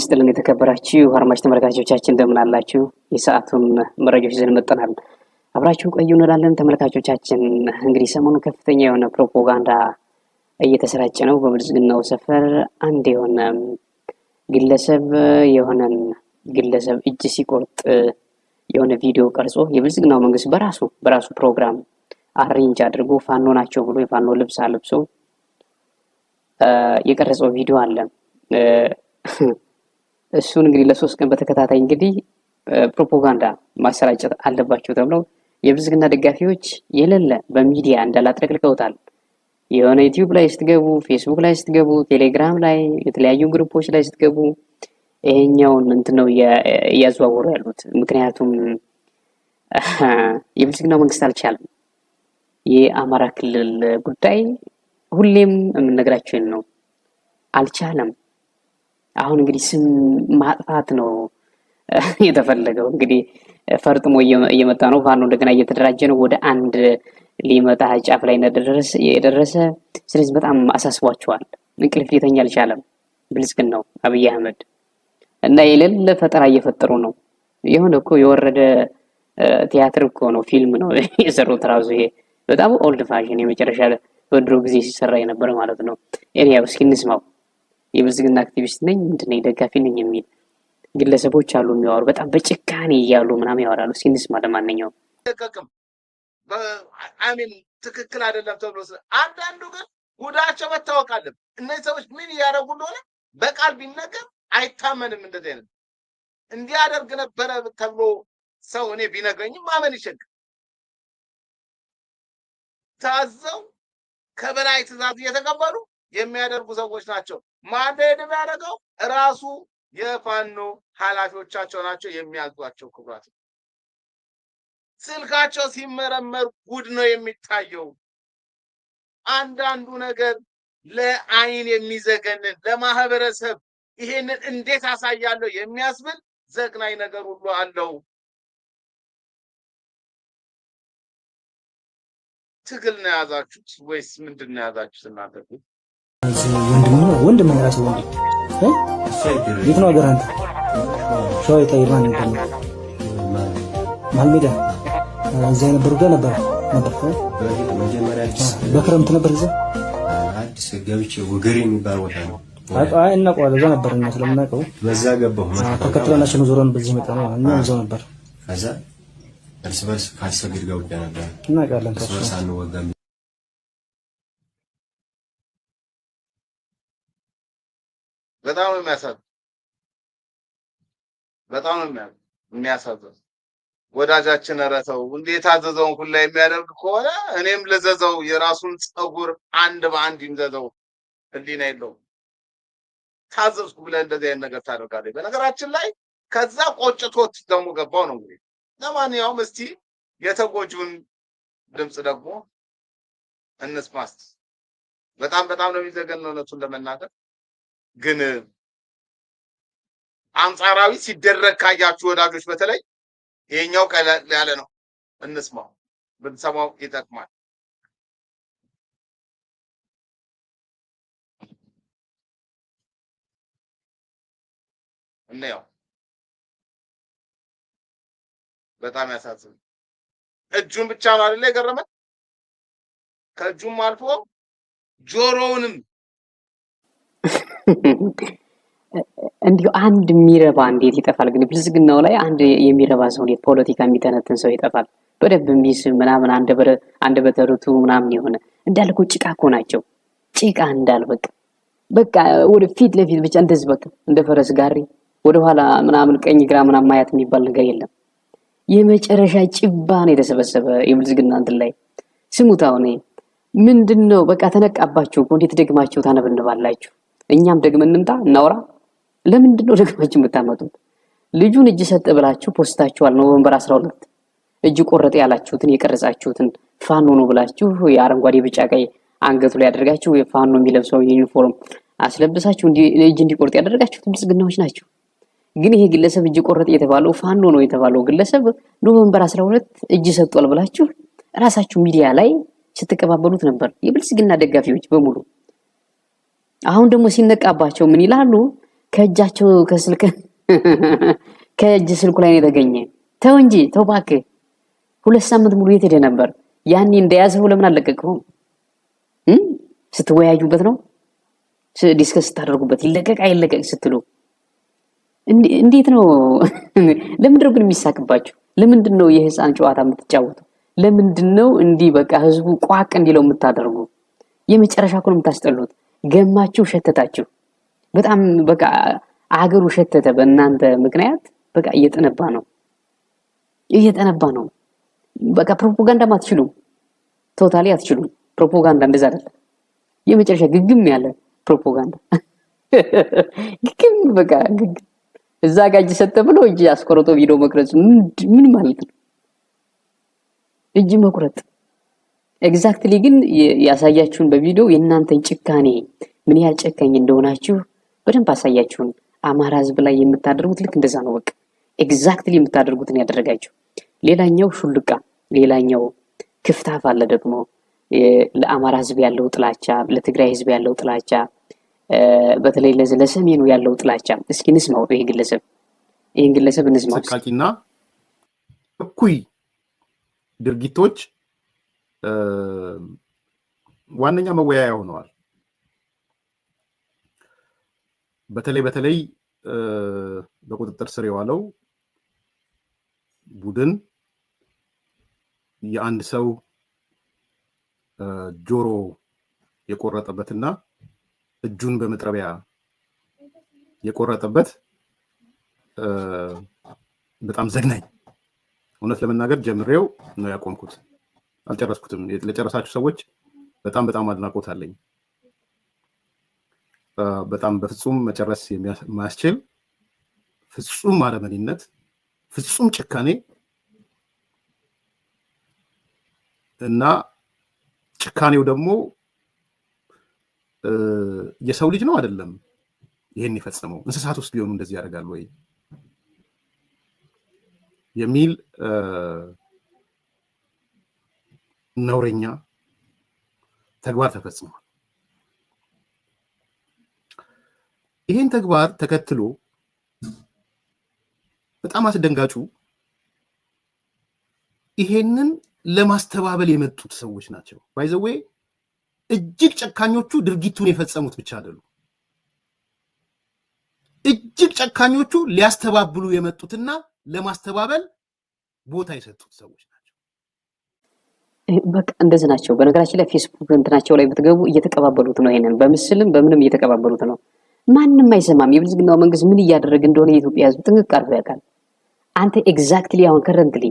ይስጥልን የተከበራችሁ አድማጭ ተመልካቾቻችን እንደምን አላችሁ? የሰዓቱን መረጃዎች ይዘን መጥተናል። አብራችሁ ቆዩ እንላለን። ተመልካቾቻችን እንግዲህ ሰሞኑን ከፍተኛ የሆነ ፕሮፓጋንዳ እየተሰራጨ ነው። በብልጽግናው ሰፈር አንድ የሆነ ግለሰብ የሆነን ግለሰብ እጅ ሲቆርጥ የሆነ ቪዲዮ ቀርጾ የብልጽግናው መንግስት በራሱ ፕሮግራም አሬንጅ አድርጎ ፋኖ ናቸው ብሎ የፋኖ ልብስ አልብሶ የቀረጸው ቪዲዮ አለ። እሱን እንግዲህ ለሶስት ቀን በተከታታይ እንግዲህ ፕሮፓጋንዳ ማሰራጨት አለባቸው ተብለው የብልጽግና ደጋፊዎች የሌለ በሚዲያ እንዳላጥለቅልቀውታል። የሆነ ዩቲዩብ ላይ ስትገቡ፣ ፌስቡክ ላይ ስትገቡ፣ ቴሌግራም ላይ የተለያዩ ግሩፖች ላይ ስትገቡ ይሄኛውን እንትን ነው እያዘዋወሩ ያሉት። ምክንያቱም የብልጽግናው መንግስት አልቻለም። የአማራ ክልል ጉዳይ ሁሌም የምንነግራችሁ ነው፣ አልቻለም። አሁን እንግዲህ ስም ማጥፋት ነው የተፈለገው። እንግዲህ ፈርጥሞ እየመጣ ነው። ፋኖ እንደገና እየተደራጀ ነው። ወደ አንድ ሊመጣ ጫፍ ላይ የደረሰ። ስለዚህ በጣም አሳስቧቸዋል። እንቅልፍ ሊተኛ አልቻለም ብልጽግናው አብይ አህመድ እና የሌለ ፈጠራ እየፈጠሩ ነው። የሆነ እኮ የወረደ ቲያትር እኮ ነው፣ ፊልም ነው የሰሩት ራሱ። ይሄ በጣም ኦልድ ፋሽን የመጨረሻ በድሮ ጊዜ ሲሰራ የነበረ ማለት ነው። ያው እስኪ እንስማው። የብልጽግና አክቲቪስት ነኝ ምንድነው ደጋፊ ነኝ የሚል ግለሰቦች አሉ የሚያወሩ በጣም በጭካኔ እያሉ ምናምን ያወራሉ። እስኪ እንስማ። ለማንኛውም አሚን ትክክል አይደለም ተብሎ አንዳንዱ ግን ጉዳቸው መታወቅ አለበት። እነዚህ ሰዎች ምን እያደረጉ እንደሆነ በቃል ቢነገር አይታመንም። እንደዚህ አይነት እንዲያደርግ ነበረ ተብሎ ሰው እኔ ቢነግረኝም ማመን ይቸግራል። ታዘው ከበላይ ትዕዛዝ እየተቀበሉ የሚያደርጉ ሰዎች ናቸው። ማን የሚያደርገው? ራሱ የፋኖ ኃላፊዎቻቸው ናቸው የሚያዟቸው። ክቡራት ስልካቸው ሲመረመር ጉድ ነው የሚታየው። አንዳንዱ ነገር ለአይን የሚዘገንን ለማህበረሰብ ይሄንን እንዴት አሳያለሁ የሚያስብል ዘግናኝ ነገር ሁሉ አለው። ትግል ነው ያዛችሁት ወይስ ምንድን ነው ያዛችሁት እናንተ? ወንድም ራሱ ወንድም የት ነው ሀገር? አንተ ሸዋ የጠይባን እንደም ማልሜዳ እዚያ ነበር ጋር ነበር በክረምት ነበር እዛ አዲስ ገብቼ ወገሬ የሚባል ቦታ ነው። አይ እናውቀዋለን። እዛ ነበር እና ስለምናውቀው በዛ ገባሁ። ተከትለናቸው ዞረን በዚህ መጣ ነው እና እዛው ነበር። ከዛ እርስ በርስ ካሰግድ ጋር ወጣ ነበር። እናውቃለን። እርስ በርስ አንወጋም። በጣም የሚያሳዝን በጣም የሚያሳዝን ወዳጃችን ረተው እንዴት አዘዘውን ሁላ የሚያደርግ ከሆነ እኔም ልዘዘው። የራሱን ጸጉር አንድ በአንድ ይምዘዘው። ህሊና የለውም። ታዘዝኩ ብለህ እንደዚህ አይነት ነገር ታደርጋለህ? በነገራችን ላይ ከዛ ቆጭቶት ደግሞ ገባው ነው እንግዲህ። ለማንኛውም እስቲ የተጎጁን ድምጽ ደግሞ እንስማስ። በጣም ነው የሚዘገነው እውነቱን ለመናገር ግን አንጻራዊ ሲደረግ ካያችሁ ወዳጆች በተለይ ይሄኛው ቀላል ያለ ነው። እንስማው፣ ብንሰማው ይጠቅማል። እንየው። በጣም ያሳዝናል። እጁን ብቻ ነው አይደል የገረመን? ከእጁም አልፎ ጆሮውንም እንዲሁ አንድ የሚረባ እንዴት ይጠፋል? ግን ብልጽግናው ላይ አንድ የሚረባ ሰው እንዴት ፖለቲካ የሚተነትን ሰው ይጠፋል? በደንብ የሚስብ ምናምን አንደበተ ርቱዕ ምናምን የሆነ እንዳልኩ ጭቃ እኮ ናቸው። ጭቃ በቃ ወደ ፊት ለፊት ብቻ እንደዚህ በቃ እንደ ፈረስ ጋሪ ወደ ኋላ ምናምን ቀኝ ግራ ምናምን ማየት የሚባል ነገር የለም። የመጨረሻ ጭባ ነው የተሰበሰበ የብልጽግና እንትን ላይ። ስሙት አሁን ምንድነው? በቃ ተነቃባችሁ እኮ። እንዴት ደግማችሁ ታነብንባላችሁ? እኛም ደግመን እንምጣ እናውራ። ለምንድነው ደግማችሁ የምታመጡት? ልጁን እጅ ሰጥ ብላችሁ ፖስታችኋል። ኖቬምበር 12 እጅ ቆረጠ ያላችሁትን የቀረጻችሁትን ፋኖ ነው ብላችሁ የአረንጓዴ ቢጫ ቀይ አንገቱ ላይ ያደርጋችሁ የፋኖ የሚለብሰው ዩኒፎርም አስለብሳችሁ እጅ እንዲቆርጥ ያደረጋችሁት ብልጽግናዎች ናቸው። ግን ይሄ ግለሰብ እጅ ቆረጠ የተባለው ፋኖ ነው የተባለው ግለሰብ ኖቬምበር 12 እጅ ሰጥቷል ብላችሁ ራሳችሁ ሚዲያ ላይ ስትቀባበሉት ነበር የብልጽግና ደጋፊዎች በሙሉ። አሁን ደግሞ ሲነቃባቸው ምን ይላሉ? ከእጃቸው ከስልክ ከእጅ ስልኩ ላይ ነው የተገኘ። ተው እንጂ ተው እባክህ። 2 ሳምንት ሙሉ የት ሄደ ነበር? ያኔ እንደያዘው ለምን አልለቀቀውም? ስትወያዩበት ነው ዲስከስ ስታደርጉበት ይለቀቅ አይለቀቅ ስትሉ እንዴት ነው? ለምንድን ነው ግን የሚሳቅባችሁ? ለምንድን ነው የህፃን ጨዋታ የምትጫወቱ? ለምንድን ነው እንዲህ በቃ ህዝቡ ቋቅ እንዲለው የምታደርጉ? የመጨረሻ እኮ ነው የምታስጠሉት። ገማችሁ ሸተታችሁ። በጣም በቃ አገሩ ሸተተ በእናንተ ምክንያት። በቃ እየጠነባ ነው። በቃ ፕሮፓጋንዳም አትችሉም። ቶታሊ አትችሉም። ፕሮፓጋንዳ እንደዛ አይደለም። የመጨረሻ ግግም ያለ ፕሮፓጋንዳ ግግም በቃ ግግም። እዛ ጋር እጅ ሰጠ ብሎ እጅ አስቆርጦ ቪዲዮ መቅረጽ ምን ማለት ነው? እጅ መቁረጥ ኤግዛክትሊ። ግን ያሳያችሁን በቪዲዮ የእናንተን ጭካኔ ምን ያህል ጨካኝ እንደሆናችሁ በደንብ አሳያችሁን። አማራ ህዝብ ላይ የምታደርጉት ልክ እንደዛ ነው። በቃ ኤግዛክትሊ የምታደርጉትን ያደረጋችሁ። ሌላኛው ሹልቃ፣ ሌላኛው ክፍታፍ አለ ደግሞ ለአማራ ህዝብ ያለው ጥላቻ፣ ለትግራይ ህዝብ ያለው ጥላቻ፣ በተለይ ለሰሜኑ ያለው ጥላቻ። እስኪ እንስማው። ይሄን ግለሰብ እንስማው። ሰቃቂና እኩይ ድርጊቶች ዋነኛ መወያያ ሆነዋል። በተለይ በቁጥጥር ስር የዋለው ቡድን የአንድ ሰው ጆሮ የቆረጠበትና እጁን በመጥረቢያ የቆረጠበት በጣም ዘግናኝ፣ እውነት ለመናገር ጀምሬው ነው ያቆምኩት፣ አልጨረስኩትም። ለጨረሳችሁ ሰዎች በጣም አድናቆት አለኝ። በጣም በፍጹም መጨረስ የማያስችል ፍጹም አረመኔነት፣ ፍጹም ጭካኔ እና ጭካኔው ደግሞ የሰው ልጅ ነው አይደለም ይሄን የፈጸመው፣ እንስሳት ውስጥ ቢሆኑ እንደዚህ ያደርጋል ወይ የሚል ነውረኛ ተግባር ተፈጽሟል። ይሄን ተግባር ተከትሎ በጣም አስደንጋጩ ይሄንን ለማስተባበል የመጡት ሰዎች ናቸው። ባይ ዘ ዌይ እጅግ ጨካኞቹ ድርጊቱን የፈጸሙት ብቻ አይደሉም። እጅግ ጨካኞቹ ሊያስተባብሉ የመጡትና ለማስተባበል ቦታ የሰጡት ሰዎች ናቸው። በቃ እንደዚህ ናቸው። በነገራችን ላይ ፌስቡክ እንትናቸው ላይ ብትገቡ እየተቀባበሉት ነው። ይሄንን በምስልም በምንም እየተቀባበሉት ነው። ማንም አይሰማም። የብልጽግናው መንግስት ምን እያደረገ እንደሆነ የኢትዮጵያ ህዝብ ጥንቅቅ አድርጎ ያውቃል። አንተ ኤግዛክትሊ አሁን ከረንትሊ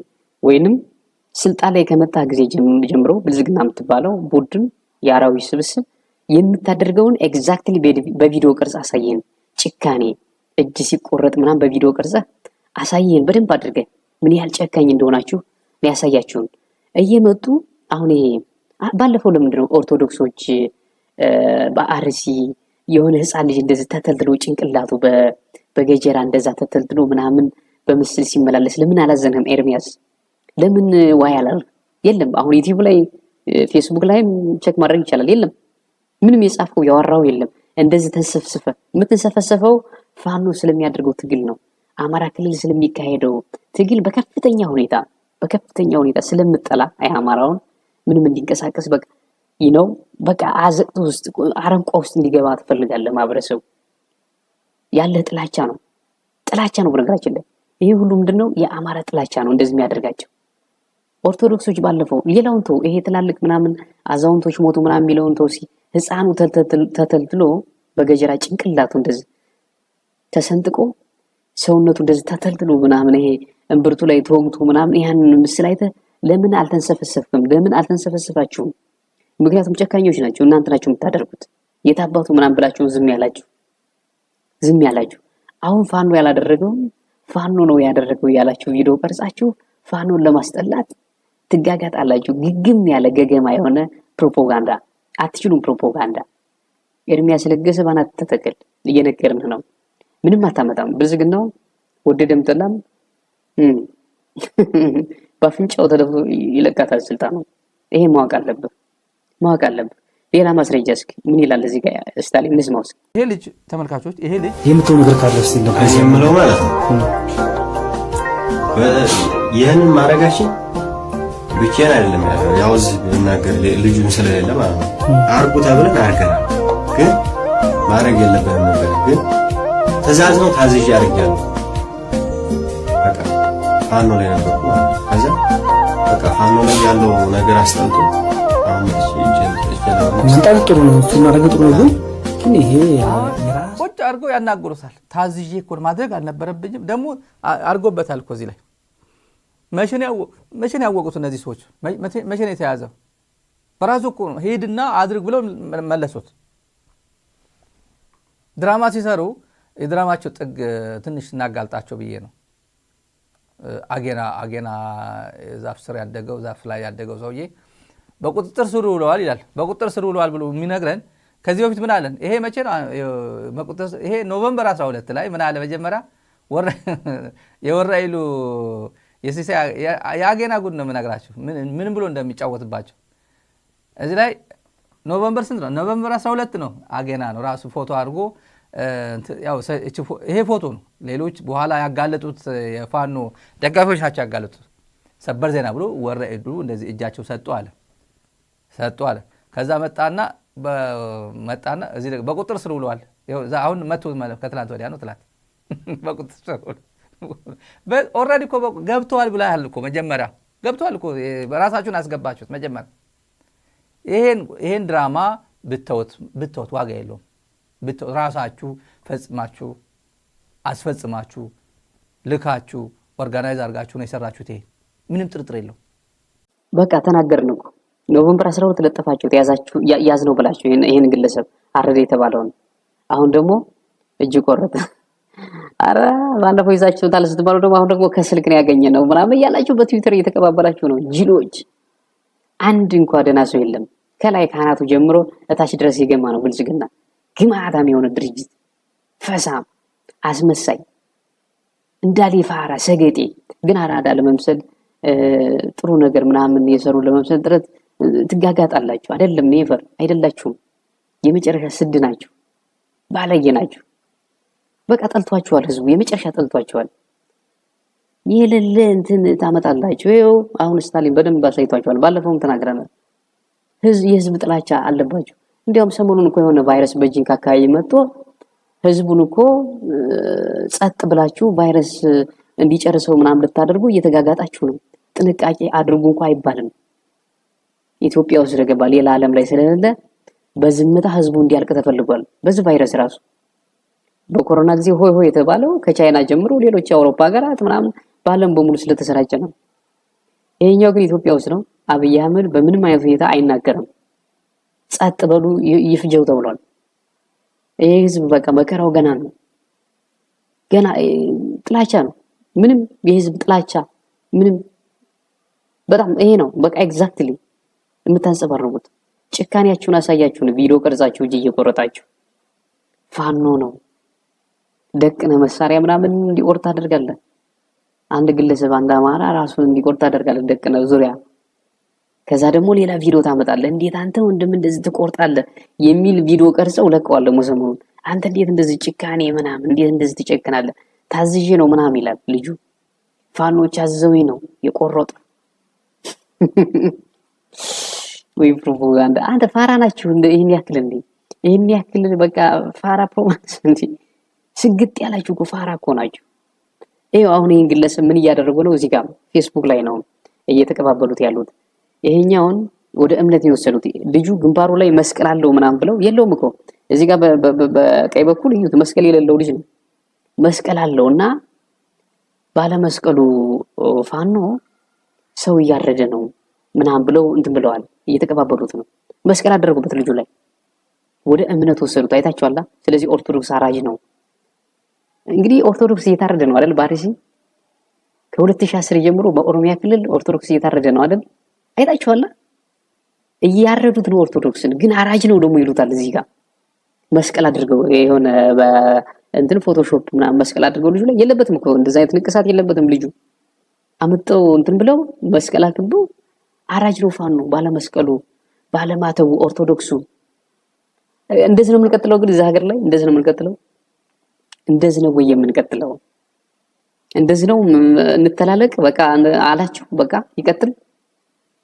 ወይንም ስልጣን ላይ ከመጣ ጊዜ ጀምሮ ብልጽግና የምትባለው ቡድን የአራዊት ስብስብ የምታደርገውን ኤግዛክትሊ በቪዲዮ ቅርጽ አሳየን። ጭካኔ እጅ ሲቆረጥ ምናምን በቪዲዮ ቅርጽ አሳየን። በደንብ አድርገን ምን ያህል ጨካኝ እንደሆናችሁ ሊያሳያችሁን እየመጡ አሁን ይሄ ባለፈው ለምንድን ነው ኦርቶዶክሶች በአርሲ የሆነ ህፃን ልጅ እንደዚህ ተተልትሎ ጭንቅላቱ በገጀራ እንደዛ ተተልትሎ ምናምን በምስል ሲመላለስ ለምን አላዘንህም ኤርሚያስ? ለምን ዋይ አላል? የለም አሁን ዩቲዩብ ላይ ፌስቡክ ላይ ቼክ ማድረግ ይቻላል። የለም ምንም የጻፈው ያወራው የለም። እንደዚህ ተንሰፍስፈ የምትንሰፈሰፈው ፋኖ ስለሚያደርገው ትግል ነው። አማራ ክልል ስለሚካሄደው ትግል በከፍተኛ ሁኔታ ስለምጠላ አማራውን ምንም እንዲንቀሳቀስ በቃ ይነው በቃ አዘቅት ውስጥ አረንቋ ውስጥ እንዲገባ ትፈልጋለህ። ማህበረሰቡ ያለ ጥላቻ ነው። በነገራችን ላይ ይሄ ሁሉ ምንድነው? የአማራ ጥላቻ ነው እንደዚህ የሚያደርጋቸው። ኦርቶዶክሶች ባለፈው ሌላውን ተው፣ ይሄ ትላልቅ ምናምን አዛውንቶች ሞቱ ምናምን የሚለውን ተው። ህፃኑ ተተልትሎ በገጀራ ጭንቅላቱ እንደዚህ ተሰንጥቆ ሰውነቱ እንደዚህ ተተልትሎ ምናምን ይሄ እምብርቱ ላይ ተወግቶ ምናምን ያንን ምስል አይተህ ለምን አልተንሰፈሰፍክም? ለምን አልተንሰፈሰፋችሁም? ምክንያቱም ጨካኞች ናቸው። እናንተ ናችሁ የምታደርጉት። የታባቱ ምናምን ብላችሁ ዝም ያላችሁ አሁን ፋኖ ያላደረገው ፋኖ ነው ያደረገው ያላችሁ ቪዲዮ ቀርጻችሁ ፋኖን ለማስጠላት ትጋጋጣላችሁ። ግግም ያለ ገገማ የሆነ ፕሮፓጋንዳ። አትችሉም ፕሮፓጋንዳ። ኤርሚያስ ለገሰ ባናት ተተከል እየነገርንህ ነው። ምንም አታመጣም። ብልጽግናው ወደደም ጠላም በአፍንጫው ተደፍቶ ይለቃታል ስልጣኑ። ይሄ ማወቅ አለብህ። ሌላ ማስረጃ እስኪ ምን ይላል እዚህ ጋር ስታሊን እንስማው። ይሄ ልጅ ተመልካቾች ይሄ ልጅ የምትው ነገር ካለ እስቲ ነው እዚህ የምለው ማለት ነው ይሄንን ማድረጋችን ብቻዬን አይደለም ያው እዚህ ብናገር ልጁን ስለሌለ ማለት ነው አርጉ ተብለን አድርገናል። ግን ማድረግ የለብንም ነበር። ግን ትእዛዝ ነው ታዝዤ አድርጌያለሁ። በቃ ፋኖ ላይ ነበር ከዛ በቃ ፋኖ ላይ ያለው ነገር አስጠልቶ አሁን መጣው ጥሩ ነው እሱ ማድረግ ጥሩ ነው። ግን ይሄ ቁጭ አድርጎ ያናግሩታል። ታዝዤ እኮ ማድረግ አልነበረብኝም። ደግሞ አድርጎበታል እኮ እዚህ ላይ መቼ ነው ያወቁት እነዚህ ሰዎች? መቼ ነው የተያዘው? በራሱ እኮ ነው ሄድና አድርግ ብለው መለሱት። ድራማ ሲሰሩ የድራማቸው ጥግ ትንሽ እናጋልጣቸው ብዬ ነው። አጌና ዛፍ ስር ያደገው ዛፍ ላይ ያደገው ሰውዬ በቁጥጥር ስር ውለዋል ይላል። በቁጥጥር ስር ውለዋል ብሎ የሚነግረን ከዚህ በፊት ምን አለን? ይሄ መቼ ነው ይሄ ኖቬምበር 12 ላይ ምን አለ? መጀመሪያ የወራይሉ የአጌና ጉድ ነው የምነግራችሁ ምን ብሎ እንደሚጫወትባቸው። እዚህ ላይ ኖቬምበር ስንት ነው? ኖቬምበር 12 ነው። አጌና ነው ራሱ ፎቶ አድርጎ ያው ይሄ ፎቶ ነው። ሌሎች በኋላ ያጋለጡት የፋኖ ደጋፊዎች ናቸው ያጋለጡት። ሰበር ዜና ብሎ ወራይሉ እንደዚህ እጃቸው ሰጡ አለ። ከዛ መጣና እዚህ በቁጥር ስር ውለዋል። አሁን መቶ ከትላንት ወዲያ ነው ትላንት በቁጥር ስር ኦልሬዲ እኮ ገብተዋል ብለሃል እኮ መጀመሪያ ገብተዋል እኮ በራሳችሁን አስገባችሁት መጀመሪያ። ይሄን ድራማ ብትወት ዋጋ የለውም። ራሳችሁ ፈጽማችሁ አስፈጽማችሁ ልካችሁ ኦርጋናይዝ አድርጋችሁ ነው የሰራችሁት። ይሄ ምንም ጥርጥር የለው። በቃ ተናገርን እኮ ኖቬምበር 12 ለጠፋችሁ ተያዛችሁ ያዝ ነው ብላችሁ ይሄን ግለሰብ አረደ የተባለውን አሁን ደግሞ እጅ ቆረጠ። አረ ባለፈው ይዛችሁ ታልስትባሉ ደግሞ አሁን ደግሞ ከስልክ ነው ያገኘነው ምናምን እያላችሁ በትዊተር እየተቀባበላችሁ ነው ጅሎች። አንድ እንኳን ደህና ሰው የለም። ከላይ ካህናቱ ጀምሮ እታች ድረስ የገማ ነው ብልጽግና። ግማታም የሆነ ድርጅት ፈሳም አስመሳይ እንዳለ ፋራ ሰገጤ ግን አራዳ ለመምሰል ጥሩ ነገር ምናምን የሰሩ ለመምሰል ጥረት ትጋጋጣላችሁ። አይደለም ኔቨር አይደላችሁም። የመጨረሻ ስድ ናችሁ፣ ባለየ ናችሁ። በቃ ጠልቷችኋል። ህዝቡ የመጨረሻ ጠልቷችኋል። የሌለ እንትን ታመጣላችሁ። ይኸው አሁን ስታሊን በደንብ አሳይቷችኋል። ባለፈውም ተናግረናል። የህዝብ ጥላቻ አለባችሁ። እንዲያውም ሰሞኑን እኮ የሆነ ቫይረስ በጂንካ አካባቢ መጥቶ ህዝቡን እኮ ጸጥ ብላችሁ ቫይረስ እንዲጨርሰው ምናምን ልታደርጉ እየተጋጋጣችሁ ነው። ጥንቃቄ አድርጉ እንኳን አይባልም። ኢትዮጵያ ውስጥ ስለገባ ሌላ ዓለም ላይ ስለሌለ በዝምታ ህዝቡ እንዲያልቅ ተፈልጓል። በዚህ ቫይረስ ራሱ በኮሮና ጊዜ ሆይ የተባለው ከቻይና ጀምሮ ሌሎች የአውሮፓ ሀገራት ምናምን በዓለም በሙሉ ስለተሰራጨ ነው። ይሄኛው ግን ኢትዮጵያ ውስጥ ነው። አብይ አህመድ በምንም አይነት ሁኔታ አይናገርም። ጸጥ በሉ ይፍጀው ተብሏል። ይሄ ህዝብ በቃ መከራው ገና ነው። ገና ጥላቻ ነው። ምንም የህዝብ ጥላቻ ምንም በጣም ይሄ ነው በቃ ኤግዛክትሊ የምታንጸባርቁት። ጭካኔያችሁን አሳያችሁን ቪዲዮ ቀርጻችሁ እጅ እየቆረጣችሁ ፋኖ ነው ደቅነ መሳሪያ ምናምን እንዲቆርጥ ታደርጋለህ። አንድ ግለሰብ አንድ አማራ ራሱን እንዲቆርጥ ታደርጋለህ ደቅነ ዙሪያ። ከዛ ደግሞ ሌላ ቪዲዮ ታመጣለህ። እንዴት አንተ ወንድም እንደዚህ ትቆርጣለህ የሚል ቪዲዮ ቀርጸው ለቀዋል። ደግሞ ሰሞኑን አንተ እንዴት እንደዚህ ጭካኔ ምናምን እንዴት እንደዚህ ትጨክናለህ? ታዝዤ ነው ምናምን ይላል ልጁ። ፋኖች አዘውኝ ነው የቆረጡ። ወይ ፕሮፓጋንዳ! አንተ ፋራ ናችሁ እንደ ይሄን ያክል እንዴ? ይሄን ያክል በቃ ፋራ ፕሮማንስ እንዴ? ስግጥ ያላችሁ እኮ ፋራ እኮ ናችሁ። ይሄው አሁን ይሄን ግለሰብ ምን እያደረጉ ነው? እዚህ ጋር ፌስቡክ ላይ ነው እየተቀባበሉት ያሉት። ይሄኛውን ወደ እምነት የወሰዱት ልጁ ግንባሩ ላይ መስቀል አለው ምናምን ብለው የለውም እኮ እዚህ ጋር በቀኝ በኩል እዩት፣ መስቀል የሌለው ልጅ ነው። መስቀል አለውና ባለመስቀሉ ፋኖ ሰው እያረደ ነው ምናምን ብለው እንትን ብለዋል። እየተቀባበሉት ነው። መስቀል አደረጉበት ልጁ ላይ። ወደ እምነት ወሰዱት። አይታችኋላ። ስለዚህ ኦርቶዶክስ አራጅ ነው። እንግዲህ ኦርቶዶክስ እየታረደ ነው አይደል? ባሪሲ ከ2010 ጀምሮ በኦሮሚያ ክልል ኦርቶዶክስ እየታረደ ነው አይደል? አይታችኋላ። እያረዱት ነው ኦርቶዶክስን። ግን አራጅ ነው ደግሞ ይሉታል። እዚህ ጋር መስቀል አድርገው የሆነ እንትን ፎቶሾፕ ምናምን መስቀል አድርገው ልጁ ላይ የለበትም እኮ እንደዛ አይነት ንቅሳት የለበትም ልጁ። አመጣው እንትን ብለው መስቀል አድርገው አራጅ ነው ፋኖ ባለመስቀሉ ባለማተቡ ኦርቶዶክሱ እንደዚህ ነው የምንቀጥለው። ግን እዛ ሀገር ላይ እንደዚህ ነው የምንቀጥለው። እንደዚህ ነው ወይ የምንቀጥለው? እንደዚህ ነው እንተላለቅ በቃ አላችሁ። በቃ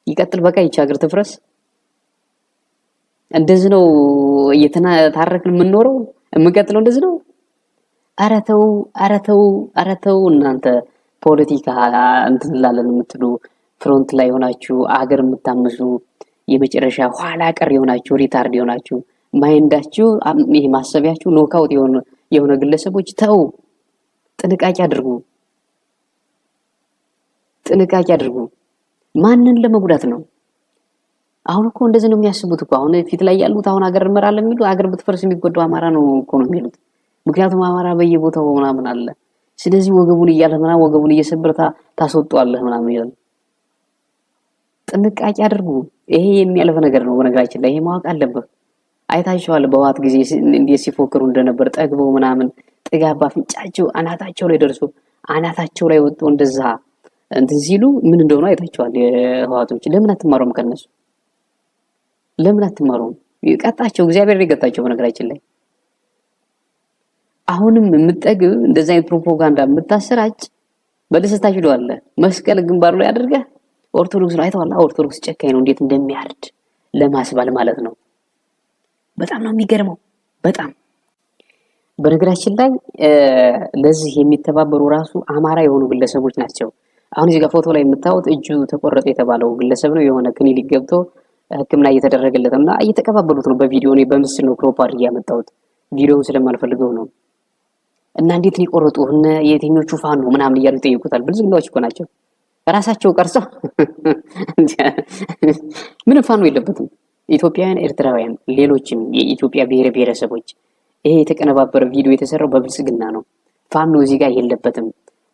ይቀጥል በቃ ይቺ ሀገር ትፍረስ። እንደዚህ ነው እየተናታረክን የምንኖረው የምንቀጥለው እንደዚህ ነው። ኧረ ተው እናንተ ፖለቲካ እንትን እንላለን የምትሉ ፍሮንት ላይ ሆናችሁ አገር የምታምሱ የመጨረሻ ኋላ ቀር የሆናችሁ ሪታርድ የሆናችሁ ማይንዳችሁ ይሄ ማሰቢያችሁ ኖካውት የሆነ ግለሰቦች ተው፣ ጥንቃቄ አድርጉ። ማንን ለመጉዳት ነው? አሁን እኮ እንደዚህ ነው የሚያስቡት እኮ። አሁን ፊት ላይ ያሉት አሁን ሀገር እንመራለን የሚሉ ሀገር ብትፈርስ የሚጎዳው አማራ ነው እኮ ነው የሚሉት። ምክንያቱም አማራ በየቦታው ምናምን አለ። ስለዚህ ወገቡን እያለመና ወገቡን እየሰበረ ታስወጣዋለህ ምናምን ይላል። ጥንቃቄ አድርጉ። ይሄ የሚያልፍ ነገር ነው። በነገራችን ላይ ይሄ ማወቅ አለብህ። አይታችኋል በዋት ጊዜ እንዴት ሲፎክሩ እንደነበር ጠግበው ምናምን ጥጋብ አፍንጫቸው አናታቸው ላይ ደርሶ አናታቸው ላይ ወጥቶ እንደዛ እንትን ሲሉ ምን እንደሆነ አይታችኋል። የህዋቶች ለምን አትማሩም? ከነሱ ለምን አትማሩም? ይቀጣቸው፣ እግዚአብሔር ይቀጣቸው። በነገራችን ላይ አሁንም የምትጠግብ እንደዛ አይነት ፕሮፓጋንዳ የምታሰራጭ በደስታ ሄደዋል። መስቀል ግንባሩ ላይ አድርገህ ኦርቶዶክስ ነው አይተዋል። ኦርቶዶክስ ጨካኝ ነው እንዴት እንደሚያርድ ለማስባል ማለት ነው። በጣም ነው የሚገርመው። በጣም በነገራችን ላይ ለዚህ የሚተባበሩ ራሱ አማራ የሆኑ ግለሰቦች ናቸው። አሁን እዚህ ጋር ፎቶ ላይ የምታዩት እጁ ተቆረጠ የተባለው ግለሰብ ነው። የሆነ ክሊኒክ ገብቶ ሕክምና እየተደረገለት እና እየተቀባበሉት ነው። በቪዲዮ ነው በምስል ነው ክሮፕ አድርጌ ያመጣሁት። ቪዲዮውን ስለማልፈልገው ነው። እና እንዴት ነው የቆረጡ እነ የትኞቹ ፋኖ ምናምን እያሉ ይጠይቁታል። ብልጽግናዎች እኮ ናቸው ራሳቸው ቀርጸው ምንም ፋኖ የለበትም። ኢትዮጵያውያን፣ ኤርትራውያን፣ ሌሎችም የኢትዮጵያ ብሔር ብሔረሰቦች ይሄ የተቀነባበረ ቪዲዮ የተሰራው በብልጽግና ነው። ፋኖ እዚህ ጋር የለበትም።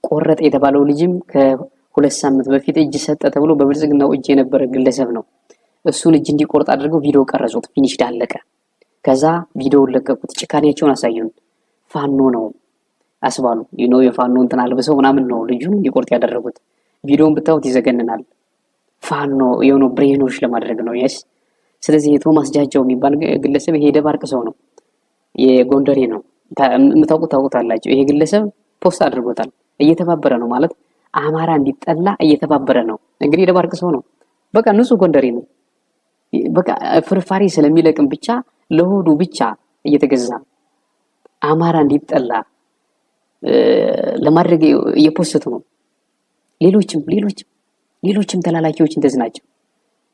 ቆረጠ የተባለው ልጅም ከ2 ሳምንት በፊት እጅ ሰጠ ተብሎ በብልጽግናው እጅ የነበረ ግለሰብ ነው። እሱን እጅ እንዲቆርጥ አድርገው ቪዲዮ ቀረጹት። ፊኒሽድ አለቀ። ከዛ ቪዲዮውን ለቀቁት። ጭካኔያቸውን አሳዩን። ፋኖ ነው አስባሉ። የፋኖ እንትን አልብሰው ምናምን ነው ልጁን እንዲቆርጥ ያደረጉት። ቪዲዮውን ብታዩት ይዘገንናል። ፋኖ የሆነው ብሬኖች ለማድረግ ነው። የስ ስለዚህ የቶማስ ጃጃው የሚባል ግለሰብ ይሄ ደባርቅ ሰው ነው። የጎንደሬ ነው። ታውቁታላችሁ። ይሄ ግለሰብ ፖስት አድርጎታል። እየተባበረ ነው ማለት አማራ እንዲጠላ እየተባበረ ነው። እንግዲህ የደባርቅ ሰው ነው። በቃ ንጹህ ጎንደሬ ነው። በቃ ፍርፋሪ ስለሚለቅም ብቻ ለሆዱ ብቻ እየተገዛ አማራ እንዲጠላ ለማድረግ እየፖስቱ ነው። ሌሎችም ተላላኪዎች እንደዚህ ናቸው።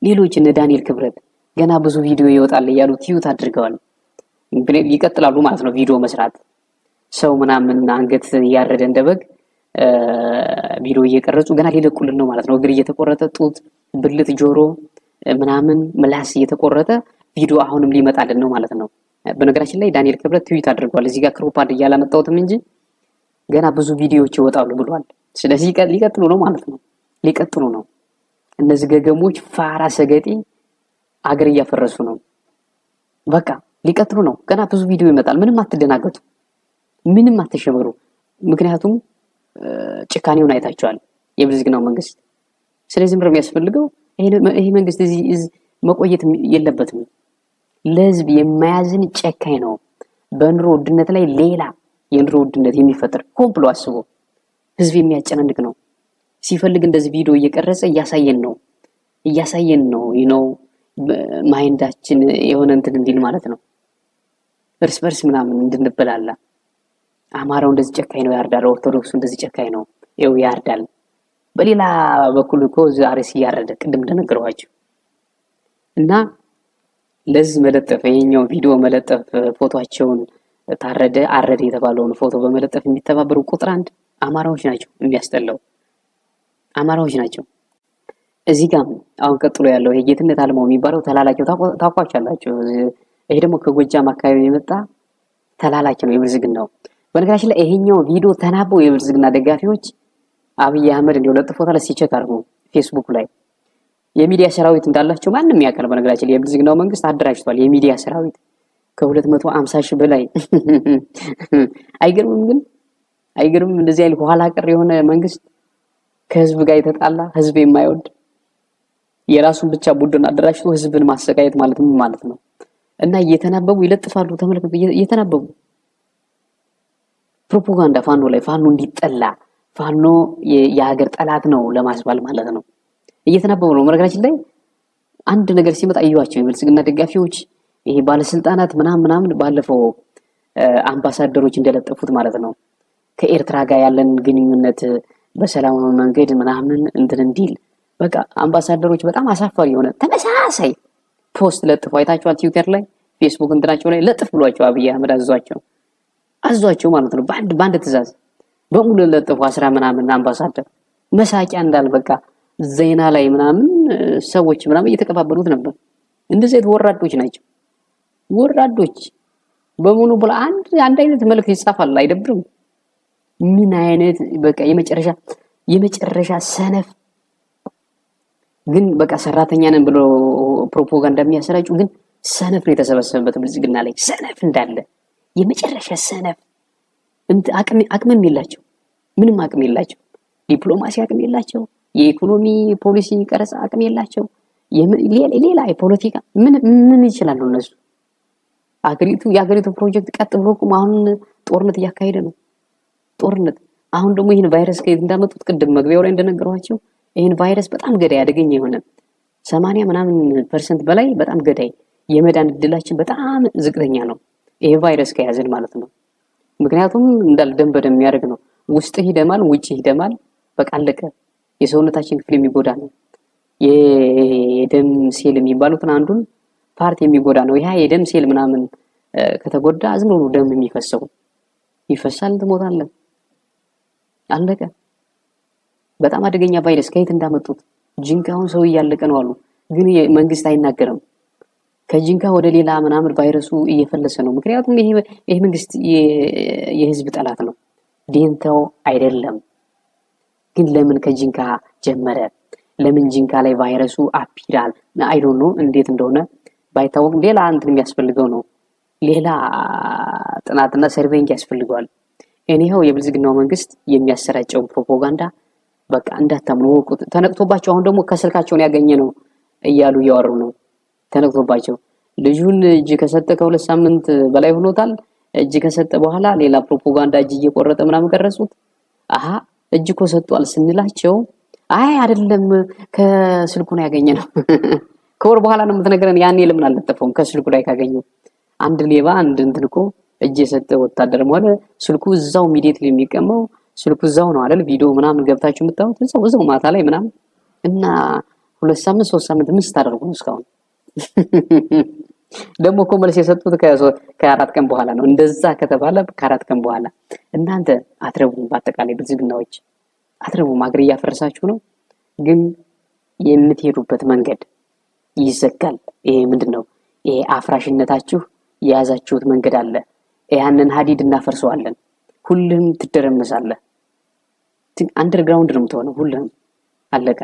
ሌሎች እነ ዳንኤል ክብረት ገና ብዙ ቪዲዮ ይወጣል እያሉ ቲዩት አድርገዋል። ይቀጥላሉ ማለት ነው ቪዲዮ መስራት። ሰው ምናምን አንገት እያረደ እንደበግ ቪዲዮ እየቀረጹ ገና ሊለቁልን ነው ማለት ነው። እግር እየተቆረጠ ጡት፣ ብልት፣ ጆሮ ምናምን ምላስ እየተቆረጠ ቪዲዮ አሁንም ሊመጣልን ነው ማለት ነው። በነገራችን ላይ ዳንኤል ክብረት ትዊት አድርጓል። እዚህ ጋር ክሮፓድ እያላመጣሁትም እንጂ ገና ብዙ ቪዲዮዎች ይወጣሉ ብሏል። ስለዚህ ሊቀጥሉ ነው ማለት ነው። ሊቀጥሉ ነው። እነዚህ ገገሞች ፋራ ሰገጤ አገር እያፈረሱ ነው። በቃ ሊቀጥሉ ነው። ገና ብዙ ቪዲዮ ይመጣል። ምንም አትደናገጡ፣ ምንም አትሸበሩ። ምክንያቱም ጭካኔውን አይታችኋል የብልጽግናው መንግስት። ስለዚህ ምንም የሚያስፈልገው ይሄ መንግስት እዚህ መቆየት የለበትም። ለህዝብ የማያዝን ጨካኝ ነው። በኑሮ ውድነት ላይ ሌላ የኑሮ ውድነት የሚፈጥር ሆን ብሎ አስቦ ህዝብ የሚያጨናንቅ ነው። ሲፈልግ እንደዚህ ቪዲዮ እየቀረጸ እያሳየን ነው ማይንዳችን የሆነ እንትን እንዲል ማለት ነው። እርስ በርስ ምናምን እንድንበላላ። አማራው እንደዚህ ጨካኝ ነው ያርዳል፣ ኦርቶዶክሱ እንደዚህ ጨካኝ ነው ይኸው ያርዳል። በሌላ በኩል እኮ ዛሬ ሲያረደ ቅድም እንደነገርኳችሁ እና ለዚህ መለጠፍ ይሄኛው ቪዲዮ መለጠፍ ፎቶአቸውን አረደ የተባለውን ፎቶ በመለጠፍ የሚተባበሩ ቁጥር 1 አማራዎች ናቸው። የሚያስጠላው አማራዎች ናቸው። እዚህ ጋር አሁን ቀጥሎ ያለው ይሄ ጌትነት አልማው የሚባለው ተላላኪው ታውቋቸዋላችሁ። ይሄ ደግሞ ከጎጃም አካባቢ የመጣ ተላላኪ ነው የብልጽግናው። በነገራችን ላይ ይሄኛው ቪዲዮ ተናበው የብልጽግና ደጋፊዎች አብይ አህመድ እንዲው ለጥፎታል። ሲቸክ አድርጉ ፌስቡክ ላይ የሚዲያ ሰራዊት እንዳላቸው ማንም ያውቃል። በነገራችን ላይ የብልጽግናው መንግስት አደራጅቷል የሚዲያ ሰራዊት ከ250 ሺህ በላይ አይገርምም? ግን አይገርምም? እንደዚህ አይነት ኋላ ቀር የሆነ መንግስት ከህዝብ ጋር የተጣላ ህዝብ የማይወድ የራሱን ብቻ ቡድን አደራጅቶ ህዝብን ማሰቃየት ማለት ምን ማለት ነው? እና እየተናበቡ ይለጥፋሉ። ተመልከቱ፣ እየተናበቡ ፕሮፓጋንዳ ፋኖ ላይ ፋኖ እንዲጠላ ፋኖ የሀገር ጠላት ነው ለማስባል ማለት ነው። እየተናበቡ ነው። መረጋችን ላይ አንድ ነገር ሲመጣ እዩዋቸው። የብልጽግና ደጋፊዎች ይሄ ባለስልጣናት ምናምን ባለፈው አምባሳደሮች እንደለጠፉት ማለት ነው ከኤርትራ ጋር ያለን ግንኙነት በሰላማዊ መንገድ ምናምን እንትን እንዲል በቃ አምባሳደሮች በጣም አሳፋሪ የሆነ ተመሳሳይ ፖስት ለጥፈው አይታችኋል። ትዊተር ላይ ፌስቡክ እንትናቸው ላይ ለጥፍ ብሏቸው አብይ አህመድ አዟቸው ማለት ነው። በአንድ ትእዛዝ በሙሉ ለጥፉ 10 ምናምን አምባሳደር መሳቂያ እንዳል በቃ ዜና ላይ ምናምን ሰዎች ምናምን እየተቀባበሉት ነበር። እንደዚህ ወራዶች ናቸው። ወራዶች በሙሉ ብላ አንድ አይነት መልእክት ይጻፋል። አይደብርም? ምን አይነት በቃ የመጨረሻ ሰነፍ ግን በቃ ሰራተኛ ነን ብሎ ፕሮፓጋንዳ የሚያሰራጩ ግን ሰነፍ ነው የተሰበሰበበት ብልጽግና ላይ ሰነፍ እንዳለ የመጨረሻ ሰነፍ አቅምም የላቸው። ምንም አቅም የላቸው። ዲፕሎማሲ አቅም የላቸው። የኢኮኖሚ ፖሊሲ ቀረጻ አቅም የላቸው። ሌላ የፖለቲካ ምን ይችላሉ እነሱ? የሀገሪቱ ፕሮጀክት ቀጥ ብሎ ቁም። አሁን ጦርነት እያካሄደ ነው። ጦርነት አሁን ደግሞ ይህን ቫይረስ ከየት እንዳመጡት ቅድም መግቢያው ላይ እንደነገርኳቸው ይህን ቫይረስ በጣም ገዳይ አደገኛ የሆነ 80% በላይ በጣም ገዳይ የመዳን እድላችን በጣም ዝቅተኛ ነው። ይሄ ቫይረስ ከያዘን ማለት ነው። ምክንያቱም እንዳል ደም በደም የሚያደርግ ነው። ውስጥ ይደማል፣ ውጭ ይደማል። በቃ አለቀ። የሰውነታችን ክፍል የሚጎዳ ነው። የደም ሴል የሚባሉትን አንዱን ፓርት የሚጎዳ ነው። ይሄ የደም ሴል ምናምን ከተጎዳ ዝም ብሎ ደም የሚፈሰው ይፈሳል፣ ትሞታለህ። አለቀ። በጣም አደገኛ ቫይረስ ከየት እንዳመጡት ጂንካውን ሰው እያለቀ ነው አሉ። ግን መንግስት አይናገርም። ከጂንካ ወደ ሌላ ምናምን ቫይረሱ እየፈለሰ ነው። ምክንያቱም ይሄ መንግስት የህዝብ ጠላት ነው። ዴንታው አይደለም። ግን ለምን ከጂንካ ጀመረ? ለምን ጂንካ ላይ ቫይረሱ አፒራል አይ ዶንት ኖ እንዴት እንደሆነ ባይታወቅ ሌላ እንትን የሚያስፈልገው ነው። ሌላ ጥናትና ሰርቬይንግ ያስፈልገዋል። እኔው የብልጽግናው መንግስት የሚያሰራጨው ፕሮፓጋንዳ በቃ እንዳታምኑ ወቁት። ተነቅቶባቸው አሁን ደግሞ ከስልካቸውን ያገኘ ነው እያሉ እያወሩ ነው። ተነቅቶባቸው ልጁን እጅ ከሰጠ ከ2 ሳምንት በላይ ሆኖታል። እጅ ከሰጠ በኋላ ሌላ ፕሮፓጋንዳ እጅ እየቆረጠ ምናምን ቀረጹት። እጅ እኮ ሰጧል ስንላቸው አይ አይደለም ከስልኩ ነው ያገኘ ነው። ከወር በኋላ ነው የምትነግረን። ያኔ ለምን አልለጠፈውም? ከስልኩ ላይ ካገኘው አንድ ሌባ አንድ እንትን እኮ እጅ የሰጠ ወታደር ማለት ስልኩ እዛው ኢሚዲየትሊ የሚቀመው ስልኩ እዛው ነው አይደል? ቪዲዮ ምናምን ገብታችሁ የምታዩት እዛው ማታ ላይ ምናምን እና 2 ሳምንት 3 ሳምንት ምን ስታደርጉ ነው እስካሁን? ደግሞ እኮ መልስ የሰጡት ከ4 ቀን በኋላ ነው። እንደዛ ከተባለ ከ4 ቀን በኋላ እናንተ አትረቡም። በአጠቃላይ ብልጽግናዎች አትረቡም። አገር እያፈረሳችሁ ነው። ግን የምትሄዱበት መንገድ ይዘጋል። ይሄ ምንድነው? ይሄ አፍራሽነታችሁ የያዛችሁት መንገድ አለ። ያንን ሀዲድ እናፈርሰዋለን። ሁሉም ትደረመሳለህ። አንደርግራውንድ ነው የምትሆነው። ሁሉም አለቀ።